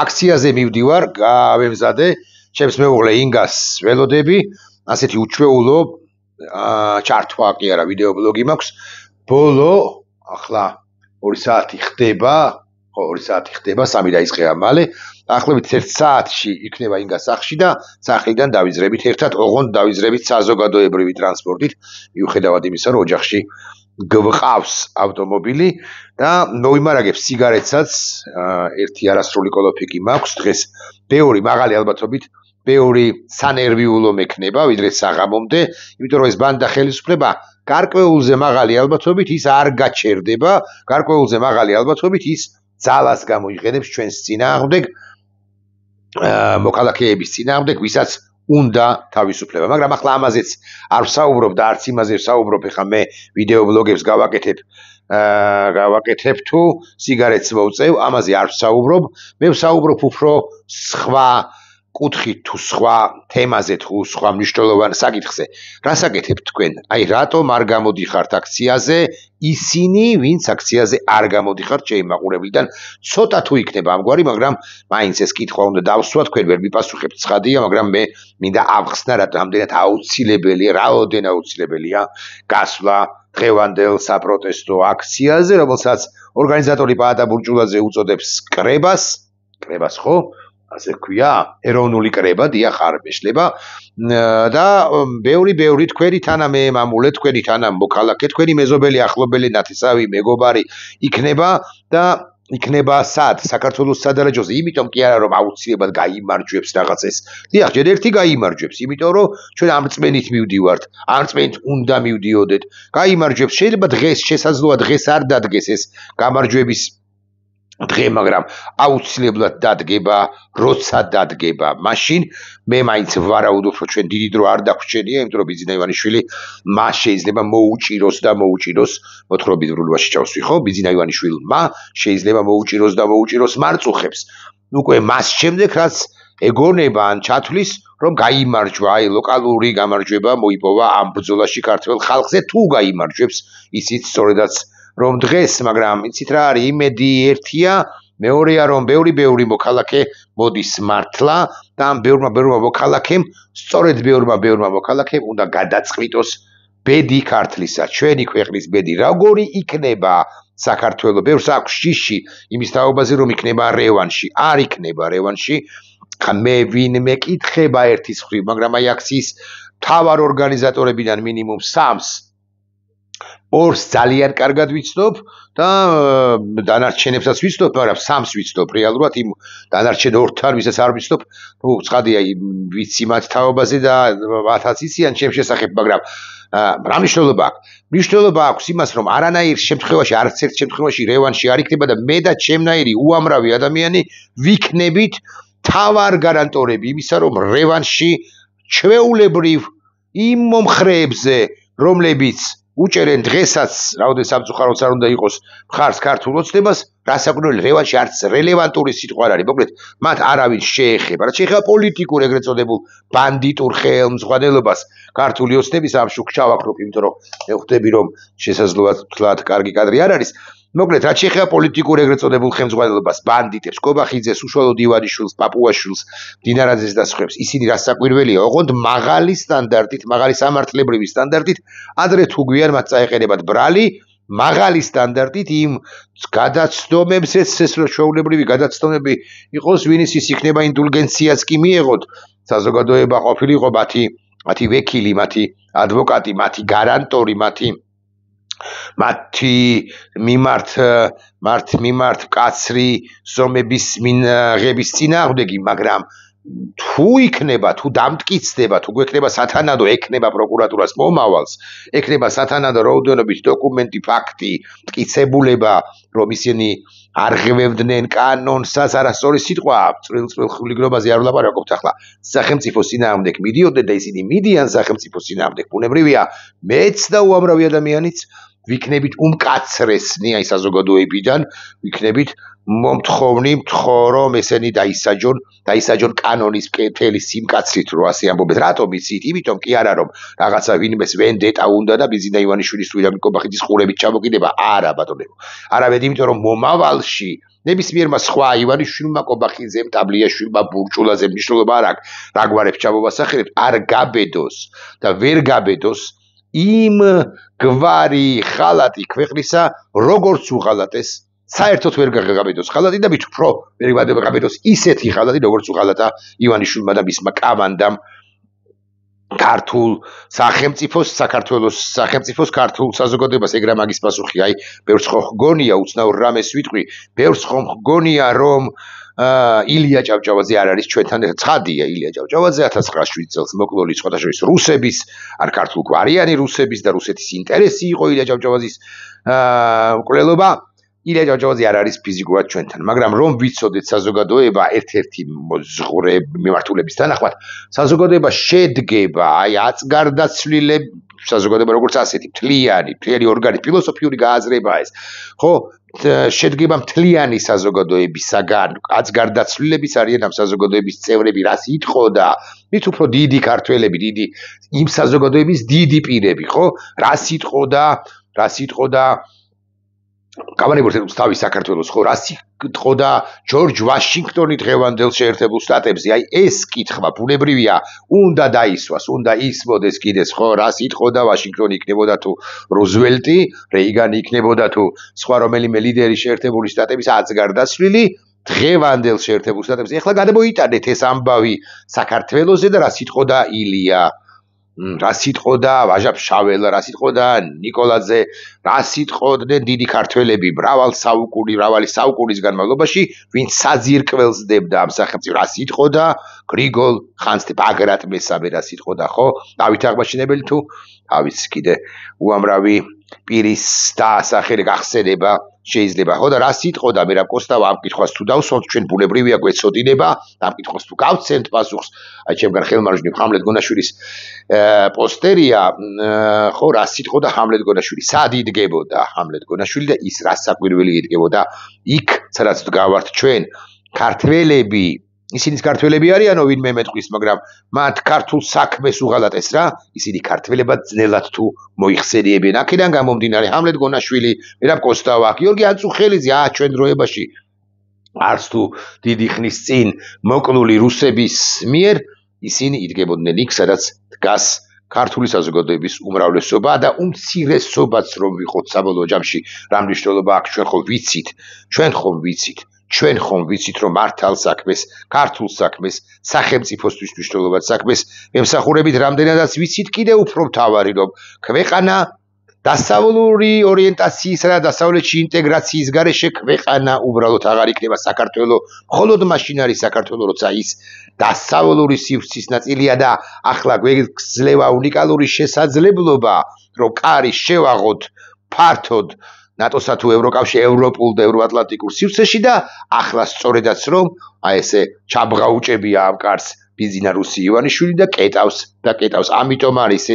აქციაზე მივდივარ, გავემზადე ჩემს მეუღლე ინგას ველოდები, ასეთი უჩვეულო ჩართვა კი არა, ვიდეო ბლოგი მაქვს. ბოლო ახლა 2 საათი ხდება, ხო 2 საათი ხდება, 3 დაიწყება მალე. ახლობით 1 საათში იქნება ინგა სახლში და სახლიდან დავიძრებით ერთად, ოღონდ დავიძრებით საზოგადოებრივი ტრანსპორტით, მიუხედავად იმისა, რომ ოჯახში გვყავს ავტომობილი და მოვიმარაგებ სიგარეტსაც, ერთი არასრული კოლოფიკი მაქვს, დღეს ბევრი მაღალი ალბათობით ბევრი სანერვიულო მექნება, ვიდრე საღამომდე, იმიტომ რომ ეს ბანდა ხელისუფლება გარკვეულზე მაღალი ალბათობით ის არ გაჩერდება, გარკვეულზე მაღალი ალბათობით ის ძალას გამოიყენებს ჩვენს წინააღმდეგ, მოქალაქეების წინააღმდეგ, ვისაც უნდა თავისუფლება, მაგრამ ახლა ამაზეც არ ვსაუბრობ და არც იმაზე ვსაუბრობ, ეხლა მე ვიდეო ბლოგებს გავაკეთებ თუ სიგარეტს მოვწევ, ამაზე არ ვსაუბრობ, მე ვსაუბრობ უფრო სხვა კუთხით თუ სხვა თემაზე თუ სხვა მნიშვნელოვან საკითხზე. რას აკეთებთ თქვენ? აი რატომ არ გამოდიხართ აქციაზე ისინი, ვინც აქციაზე არ გამოდიხართ შეიმაყურებლიდან? ცოტა თუ იქნება ამგვარი, მაგრამ მაინც ეს კითხვა უნდა დავსვა, თქვენ ვერ მიპასუხებთ, ცხადია, მაგრამ მე მინდა ავხსნა, რამდენად აუცილებელია, რაოდენ აუცილებელია გასვლა დღევანდელ საპროტესტო აქციაზე, რომელსაც ორგანიზატორი პაატა ბურჭულაძე უწოდებს კრებას, ხო? ასე ქვია, ეროვნული კრება, დიახ, არ მეშლება და ბევრი თქვენი თანამემამულე, თქვენი თანამოქალაქე, თქვენი მეზობელი, ახლობელი, ნათესავი, მეგობარი იქნება და იქნება სად? საქართველოს სადარაჯოზე, იმიტომ კი არა რომ აუცილებლად გაიმარჯვებს რაღაცას. დიახ, ჯერ ერთი გაიმარჯვებს, იმიტომ რომ ჩვენ ამ რწმენით მივდივართ, ამ რწმენით უნდა მივდიოდეთ. გაიმარჯვებს, შეიძლება დღეს შესაძლოა დღეს არ დადგეს ეს გამარჯვების დღე, მაგრამ აუცილებლად დადგება, როცა დადგება. მაშინ მე მაინც ვარაუდობ, რომ ჩვენ დიდი დრო არ დაგვჭირია, იმიტომ რომ ბიძინა ივანიშვილი მას შეიძლება მოუჭიროს და მოუჭიროს მოთხრობი დრულვაში ჩავსვი, ხო? ბიძინა ივანიშვილმა შეიძლება მოუჭიროს მარწუხებს. უკვე მას შემდეგ რაც ეგონება ან ჩათვლის, რომ გაიმარჯვა, აი ლოკალური გამარჯვება მოიპოვა ამ ბრძოლაში ქართველ ხალხზე, თუ გაიმარჯვებს, ისიც სწორედაც რომ დღეს, მაგრამ იცით რა არის, იმედი ერთია, მეორეა რომ ბევრი მოქალაქე მოდის მართლა და ამ ბევრმა მოქალაქემ, სწორედ ბევრმა მოქალაქემ უნდა გადაწყვიტოს ბედი ქართლისა, ჩვენი ქვეყნის ბედი, როგორი იქნება საქართველო, ბევრს აქვს შიში იმის თაობაზე რომ იქნება რევანში, არ იქნება რევანში, მე ვინ მეკითხება ერთის მხრივ, მაგრამ აი აქციის მთავარ ორგანიზატორებიდან მინიმუმ 3-ს 2-ს ძალიან კარგად ვიცნობ და დანარჩენებსაც ვიცნობ, მაგრამ 3-ს ვიცნობ რეალურად, იმ დანარჩენ 2-თან ვისაც არ ვიცნობ, ნუ ცხადია, ვიცი მათ თაობაზე და მათაც იციან ჩემ შესახებ, მაგრამ რა მნიშვნელობა აქვს? მნიშვნელობა აქვს იმას, რომ არანაირ შემთხვევაში, არც ერთ შემთხვევაში რევანში არ იქნება და მე და ჩემნაირი უამრავი ადამიანი ვიქნებით თავარ გარანტორები იმისა, რომ რევანში ჩვეულებრივ იმ მომხრეებზე, რომლებიც უჭერენ დღესაც, რაოდენ სამწუხაროდ არ უნდა იყოს მხარს ქართულ ოცნებას, რასაკვირველი რევანში არც რელევანტური სიტყვა არ არის. მოკლედ, მათ არავინ შეეხება. რაც შეეხება პოლიტიკურ ეგრეთ წოდებულ ბანდიტურ ხელმძღვანელობას ქართული ოცნების ამ შუქ ჩავაქრობ, იმიტომ რომ მე ხვდები რომ შესაძლოა თლად კარგი კადრი არ არის. მოკლედ, რაც შეეხება პოლიტიკურ ეგრეთ წოდებულ ხელმძღვანელობას, ბანდიტებს, კობახიძეს, უშუალოდ ივანიშვილს, პაპუაშვილს, დინარაძეს და სხვებს, ისინი რასაკვირველია, ოღონდ მაღალი სტანდარტით, მაღალი სამართლებრივი სტანდარტით, ადრე თუ გვიან მათ წაეყენებათ ბრალი, მაღალი სტანდარტით იმ გადაცდომებზეც ეს ჩვეულებრივი გადაცდომები იყოს, ვინის ის იქნება ინდულგენციაც კი მიეღოთ, საზოგადოება ყოფილიყო მათი ვექილი, მათი ადვოკატი, მათი გარანტორი, მათი მიმართ კაცრი ზომების მინაღების წინააღმდეგი, მაგრამ თუ იქნება, თუ დამტკიცდება, თუ გვექნება სათანადო, ექნება პროკურატურას მომავალს, ექნება სათანადო რაოდენობით დოკუმენტი, ფაქტი, მტკიცებულება, რომ ისინი არ ღევებდნენ კანონსაც, არასწორი სიტყვა, წვრილ ხულიგრობაზე არ ვლაპარაკობთ ახლა. სახელმწიფოს წინააღმდეგ მიდიოდნენ და ისინი მიდიან სახელმწიფოს წინააღმდეგ, ბუნებრივია, მეც და უამრავი ადამიანიც ვიქნებით უმკაცრესნი აი საზოგადოებიდან ვიქნებით მომთხოვნი რომ ესენი დაისაჯონ კანონის მთელი სიმკაცრით რო ასე ამბობენ რატომ იცით იმიტომ კი არა რომ რაღაცა ვინმეს ვენდეტა უნდა და ბიზინა ივანიშვილის თუ ირაკლი კობახიძის ყურებით ჩამოკიდება არა ბატონებო არამედ იმიტომ რომ მომავალში ნებისმიერმა სხვა ივანიშვილმა კობახიძემ ტაბლიაშვილმა ბურჭულაძემ მნიშვნელობა არ აქვს რა გვარებს ჩამოვასახელებ არ გაბედოს და ვერ გაბედოს იმ გვარი ხალატი ქვეყნისა როგორც უღალატეს საერთოდ ვერ გაგაბედოს ხალატი და მით უფრო ვერ გაგაბედოს ისეთი ხალატი როგორც უღალატა ივანიშვილმა და მისმა კამანდამ ქართულ სახელმწიფოს ქართულ საზოგადოებას ეგრა მაგის პასუხი აი ბევრს ხო გონია უცნაურ რამეს ვიტყვი ბევრს ხო გონია რომ ილია ჭავჭავაძე არ არის ჩვენთან ცხადია ილია ჭავჭავაძე 1907 წელს მოკლული სხვადასხვა რუსების არ ქართულ გვარიანი რუსების და რუსეთის ინტერესი იყო ილია ჭავჭავაძის მკვლელობა ილია ჭავჭავაძე არ არის ფიზიკურად ჩვენთან მაგრამ რომ ვიცოდეთ საზოგადოება ერთ-ერთი მიმართულების თანახმად საზოგადოება შედგება აი აწგარდაცვლილებ საზოგადოება როგორც ასეთი მთლიანი ორგანი ფილოსოფიური გააზრება ეს ხო შედგება მთლიანი საზოგადოებისაგან აწგარდაცვლილების არიან ამ საზოგადოების წევრები რას იტყოდა მით უფრო დიდი ქართველები დიდი იმ საზოგადოების დიდი პირები ხო რას იტყოდა გამანებურთებს თავის საქართველოს ხო რას იტყოდა ჯორჯ ვაშინგტონი დღევანდელ შეერთებულ შტატებზე აი ეს კითხვა ბუნებრივია უნდა დაისვას უნდა ისმოდეს კიდეც ხო რას იტყოდა ვაშინგტონი იქნებოდა თუ რუზველტი რეიგანი იქნებოდა თუ სხვა რომელიმე ლიდერი შეერთებული შტატების აწგარდაცვლილი დღევანდელ შეერთებულ შტატებზე ეხლა გადამოიტანეთ ეს ამბავი საქართველოზე და რას იტყოდა ილია რას იტყოდა ვაჟა-ფშაველა, რას იტყოდა ნიკოლაძე, რას იტყოდნენ დიდი ქართველები მრავალი საუკუნის განმავლობაში, ვინც საძირკველს დებდა ამ სახელმწიფოს, რას იტყოდა გრიგოლ ხანძთე ბაგრატ მესამე რას იტყოდა, ხო? დავით აღმაშენებელი თუ თავის კიდე უამრავი პირის დასახელი გახსენება შეიძლება ხო და რას იტყოდა მერაბ კოსტავა ამ კითხვას თუ დავსვამთ ჩვენ ბუნებრივია გვეცოდინება ამ კითხვას თუ გავცემთ პასუხს აი ჩემგან ხელმარჯვნივ ხამლეთ გონაშვილის პოსტერია ხო რას იტყოდა ხამლეთ გონაშვილი სად იდგებოდა ხამლეთ გონაშვილი და ის რას საკვირველი იდგებოდა იქ სადაც დგავართ ჩვენ ქართველები ისინიც ქართველები არიანო ვინმე მეტყვის მაგრამ მათ ქართულ საქმეს უღალატეს რა ისინი ქართველებად ძნელად თუ მოიხსენიებენ აქედან გამომდინარე ხამლეთ გონაშვილი მერაბ კოსტავა გიორგი აწუხელიძე ჩვენ დროებაში არც თუ დიდი ხნის წინ მოკლული რუსების მიერ ისინი იდგებოდნენ იქ სადაც დგას ქართული საზოგადოების უმრავლესობა და უმცირესობაც რომ ვიყოთ საბოლოო ჯამში რა მნიშვნელობა აქვს ჩვენ ხომ ვიცით რომ მართალ საქმეს ქართულ საქმეს სახელმწიფოსთვის მნიშვნელოვან საქმეს ემსახურებით რამდენადაც ვიცით კიდე უფრო მთავარი რომ ქვეყანა დასავლური ორიენტაციისა და დასავლეთში ინტეგრაციის გარეშე ქვეყანა უბრალოდ აღარ იქნება საქართველო მხოლოდ მაშინ არის საქართველო როცა ის დასავლური სივრცის ნაწილია და ახლა გვეძლევა უნიკალური შესაძლებლობა რომ კარი შევაღოთ ფართოდ ნატოსა თუ ევროკავშირ ევროპულ და ევროატლანტიკურ სივრცეში და ახლა სწორედაც რომ აი ესე ჩაბღაუჭებია ამ კარს ბიზინა რუსი ივანიშვილი და კეტავს ამიტომ არის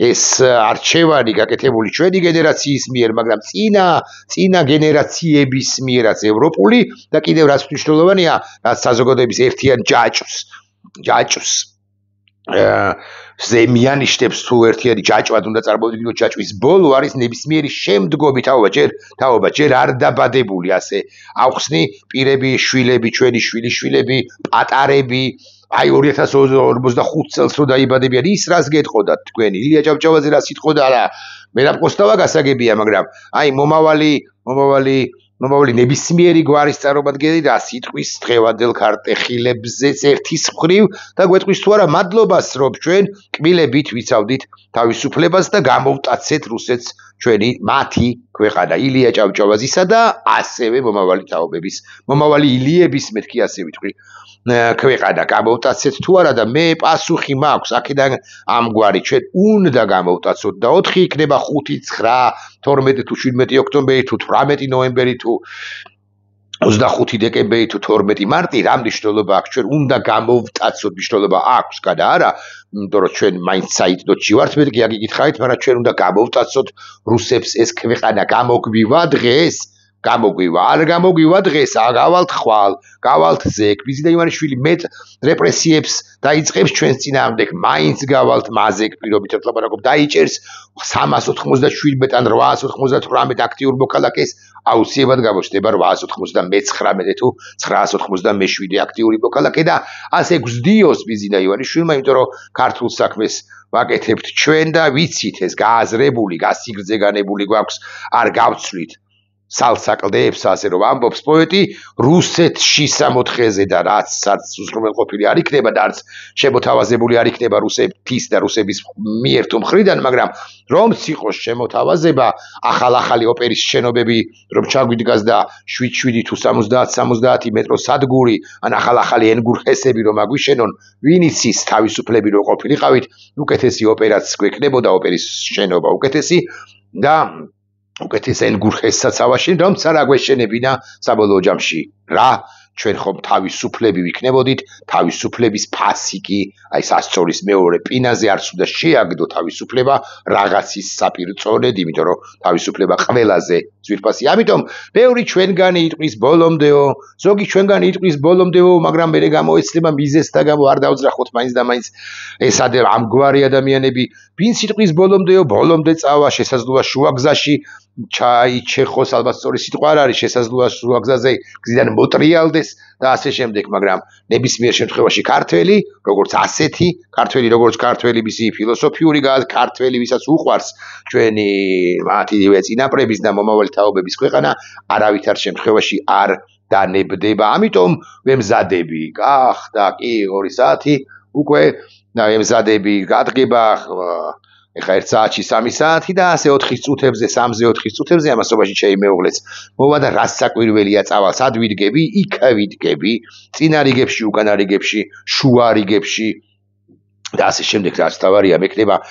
ეს არჩევანი გაკეთებული ჩვენი გენერაციის მიერ მაგრამ წინა გენერაციების მიერაც ევროპული და კიდევ რაც მნიშვნელოვანია რაც საზოგადოების ერთიან ჯაჭვს ზემიანიშტებს თუ ერთიანი ჯაჭვად უნდა წარმოვიდგინოთ ჯაჭვის ბოლო არის ნებისმიერი შემდგომი თაობა ჯერ არ დაბადებული ასე ავხსნი პირები შვილები ჩვენი შვილიშვილები პატარები აი 2045 წელს რო დაიბადებიან ის რას გეტყოდათ თქვენ ილია ჭავჭავაძე რას იტყოდა რა მერაბ კოსტავა გასაგებია მაგრამ აი მომავალი ნებისმიერი გვარის წარმომადგენელი რას იტყვის დღევანდელ ქარტეხილებზეც ერთის მხრივ და გვეტყვის თუ არა მადლობას რომ ჩვენ კბილებით ვიცავდით თავისუფლებას და გამოვტაცეთ რუსეთს ჩვენი მათი ქვეყანა ილია ჭავჭავაძისა და ასევე მომავალი თაობების მომავალი ილიების მეთქი ასე ვიტყვი ქვეყანა გამოვტაცეთ თუ არა და მე პასუხი მაქვს აქედან ამგვარი ჩვენ უნდა გამოვტაცოთ და 4 იქნება 5 9 12 თუ 17 ოქტომბერი თუ 18 ნოემბერი თუ 25 დეკემბერი თუ 12 მარტი რა მნიშვნელობა აქვს ჩვენ უნდა გამოვტაცოთ მნიშვნელობა აქვს გადა არა იმიტომ რომ ჩვენ მაინც საიტდოჩი ვართ მე კი აგიკითხავით მაგრამ ჩვენ უნდა გამოვტაცოთ რუსებს ეს ქვეყანა გამოგვივა დღეს გამოგვივა არ გამოგვივა დღეს გავალთ ხვალ გავალთ ზეკ ბიზნე ივანიშვილი მეტ რეპრესიებს დაიწყებს ჩვენს წინააღმდეგ მაინც გავალთ მაზეკ პირობით ლაპარაკობ დაიჭერს 397 ან 898 აქტიურ მოქალაქეს აუცილებლად გამოჩნდება 899 თუ 997 აქტიური მოქალაქე და ასე გვზდიოს ბიზნე ივანიშვილმა იმიტომ რომ ქართულ საქმეს ვაკეთებთ ჩვენ და ვიცით ეს გააზრებული გასიგრძე განებული გვაქვს არ გავცვლით სალსა კლდეებს ასე რომ ამბობს პოეტი რუსეთში 64-ზე და რაც უზრუნველყოფილი არ იქნება და არც შემოთავაზებული არ იქნება რუსეთის და რუსების მიერ თუ მხრიდან მაგრამ რომც იყოს შემოთავაზება ახალი ოპერის შენობები რომ ჩაგვიდგას და 7-7 თუ 70 მეტრო სადგური ან ახალი ენგურხესები რომ აგვიშენონ ვინ იცის თავისუფლები რო ყოფილიყავით უკეთესი ოპერაც გვექნებოდა ოპერის შენობა უკეთესი და უკეთეს ენგურხესაც ავაშენ რომც არ აგვეშენებინა საბოლოო ჯამში რა ჩვენ ხომ თავისუფლები ვიქნებოდით თავისუფლების ფასი კი აი სასწორის მეორე პინაზე არც უნდა შეაგდო თავისუფლება რაღაცის საპირწონედ იმიტომ რომ თავისუფლება ყველაზე ძვირფასი ამიტომ ბევრი ჩვენგანი იტყვის ბოლომდეო ზოგი ჩვენგანი იტყვის ბოლომდეო მაგრამ მე გამოეცლება მიზესთა გამო არ დავძრახოთ მაინც და მაინც ეს ამგვარი ადამიანები ვინც იტყვის ბოლომდეო ბოლომდე წავა შესაძლოა შუაგზაში ჩაიჩეხოს ალბათ სწორი სიტყვა არ არის შესაძლოა შუაგზაზე გზიდან მოტრიალდეს და ასე შემდეგ მაგრამ ნებისმიერ შემთხვევაში ქართველი როგორც ასეთი ქართველი მისი ფილოსოფიური ქართველი ვისაც უყვარს ჩვენი მათივე წინაპრების და მომავალი თაობების ქვეყანა არავითარ შემთხვევაში არ დანებდება ამიტომ ვემზადები გახდა კი 2 საათი უკვე ვემზადები გადგება ეხა 1 საათში 3 საათი და ასე 4 წუთებზე 3-ზე 4 წუთებზე ამასობაში შეიმეუღლეს მოვა და რას საკვირველია წავალ სად ვიდგები იქ ვიდგები წინა რიგებში უკანა რიგებში შუა რიგებში და ასე შემდეგ რაც თავარია მექნება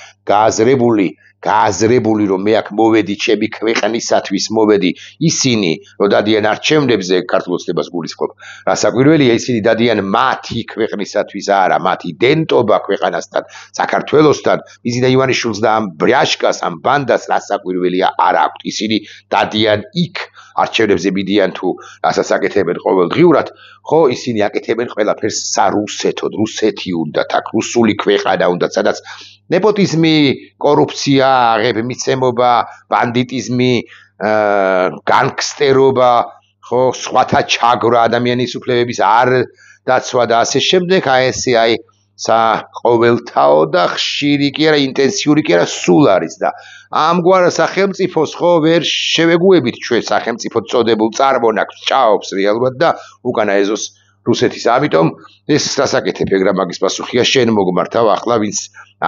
გააზრებული რომ მე აქ მოვედი ჩემი ქვეყნისათვის მოვედი ისინი რომ დადიან არჩევნებზე ქართულ ოცნებას გულისხმობ რასაკვირველია ისინი დადიან მათი ქვეყნისათვის არა მათი დენტობა ქვეყანასთან საქართველოსთან ბიზნე ივანიშვილს და ამ ბრიაშკას ამ ბანდას რასაკვირველია არ აქვთ ისინი დადიან იქ არჩევნებზე მიდიან თუ რასაც აკეთებენ ყოველდღიურად ხო ისინი აკეთებენ ყველაფერს სარუსეთოდ რუსეთი უნდათ აქ რუსული ქვეყანა უნდათ სადაც ნეპოტიზმი, კორუფცია, აღებმიცემობა, ბანდიტიზმი, განგსტერობა, ხო, სხვათა ჩაგვრა ადამიანის უფლებების არ დაცვა და ასე შემდეგ, ესე ყოველთაო და ხშირი კი არა, ინტენსიური კი არა, სულ არის და ამგვარ სახელმწიფოს ხო ვერ შევეგუებით ჩვენ სახელმწიფო წოდებულ წარმონაქმნს ჭაობს რეალურად და უკანა ეზოს რუსეთის ამიტომ ეს რასაკეთებ ეგრა მაგის პასუხია შენ მოგმართავ ახლა ვინც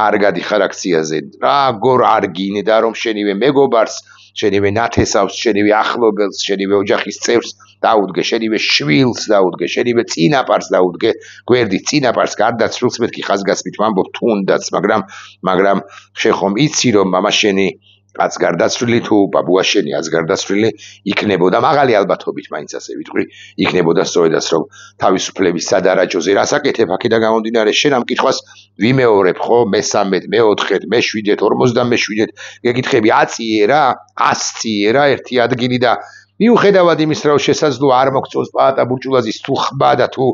არ გადიხარ აქციაზე რა გორ არ გინდა რომ შენივე მეგობარს შენივე ნათესავს შენივე ახლობელს შენივე ოჯახის წევრს დაუდგე შენივე შვილს დაუდგე შენივე წინაპარს დაუდგე გვერდით წინაპარს გარდაცვლილს მეთქი ხაზგასმით ვამბობ თუნდაც მაგრამ შენ ხომ იცი რომ მამა შენი რაც გარდაცვლილი თუ ბაბუა შენი რაც გარდაცვლილი იქნებოდა მაღალი ალბათობით მაინც ასე ვიტყვი იქნებოდა სწორედაც რომ თავისუფლების სადარაჯოზე რასაკეთებ აქედან გამომდინარე შენ ამ კითხვას ვიმეორებ ხო მე-13 მე-4 მე-7 57 გეკითხები აწიე რა 100 წიე რა ერთი ადგილი და მიუხედავად იმის რომ შესაძლოა არ მოგწონს პაატა ბურჭულაძის თუ ხმა და თუ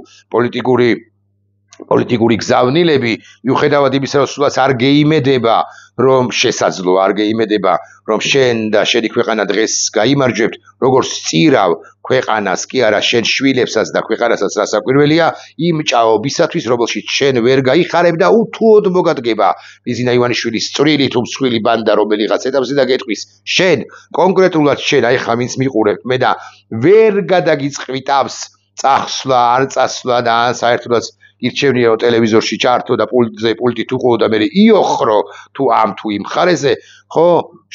პოლიტიკური გზავნილები მიუხედავად იმისა რომ სულაც არ გეიმედება რომ შესაძლოა არ გეიმედება რომ შენ და შენი ქვეყანა დღეს გაიმარჯვებთ როგორც წირავ ქვეყანას კი არა შენ შვილებსაც და ქვეყანასაც რასაკვირველია იმ ჭაობისათვის რომელშიც შენ ვერ გაიხარებ და უთუოდ მოგადგება ბიზნა ივანიშვილის წვრილი თუ მსხვილი ბანდა რომელიღაც ეტაპზე და გეტყვის შენ კონკრეტულად შენ აი ხა ვინც მიყურებ მე და ვერ გადაგიწყვი თავს წახსვლა არ წასვლა და საერთოდაც ირჩევნია რომ ტელევიზორში ჩართო და პულტი თუ ყო და მე იოხრო თუ ამ თუ იმ ხარეზე ხო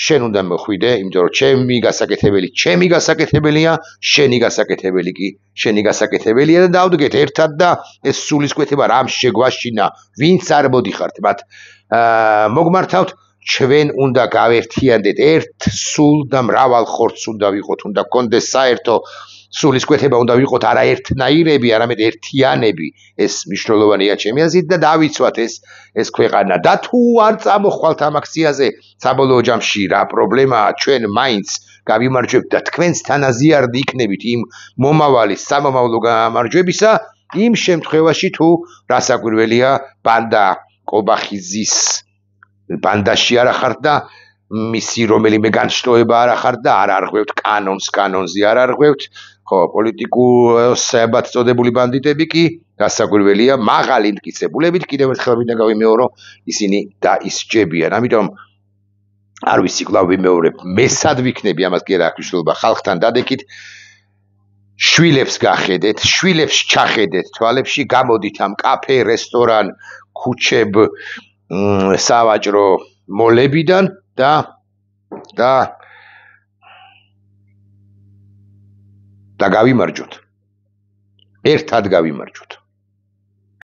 შენ უნდა მოხვიდე იმიტომ რომ ჩემი გასაკეთებელია შენი გასაკეთებელი კი შენი გასაკეთებელია და დავდგეთ ერთად და ეს სულისკვეთება რამ შეგვაშინა ვინც არ მოდიხართ მათ მოგმართავთ ჩვენ უნდა გავერთიანდეთ ერთ სულ და მრავალ ხორცს უნდა ვიყოთ უნდა გქონდეს საერთო სულისკვეთება უნდა ვიყოთ არა ერთნაირები, არამედ ერთიანები. ეს მნიშვნელოვანია ჩემი აზრით და დავიცვათ ეს ქვეყანა. და თუ არ წამოხვალთ ამ აქციაზე, საბოლოო ჯამში რა პრობლემაა, ჩვენ მაინც გავიმარჯვებთ და თქვენს თანაზიარდი იქნებით იმ მომავალის სამომავლო გამარჯვებისა, იმ შემთხვევაში თუ რასაკვირველია ბანდა კობახიძის ბანდაში არ ახართ და მისი რომელიმე განშტოება არ ახართ და არ არღვევთ კანონზე არ არღვევთ, ხო, პოლიტიკოსებად წოდებული ბანდიტები კი რასაკვირველია მაღალი მტკიცებულებით კიდევ ერთხელ მინდა გავიმეორო, ისინი დაისჯებიან. ამიტომ არ ვიცი, კვლავ ვიმეორებ, მესად ვიქნები, ამას კი არ აქვს მნიშვნელობა, ხალხთან დადექით, შვილებს გახედეთ, შვილებს ჩახედეთ თვალებში, გამოდით ამ კაფე, რესტორან, ქუჩებ, სავაჭრო მოლებიდან და გავიმარჯვოთ. ერთად გავიმარჯვოთ.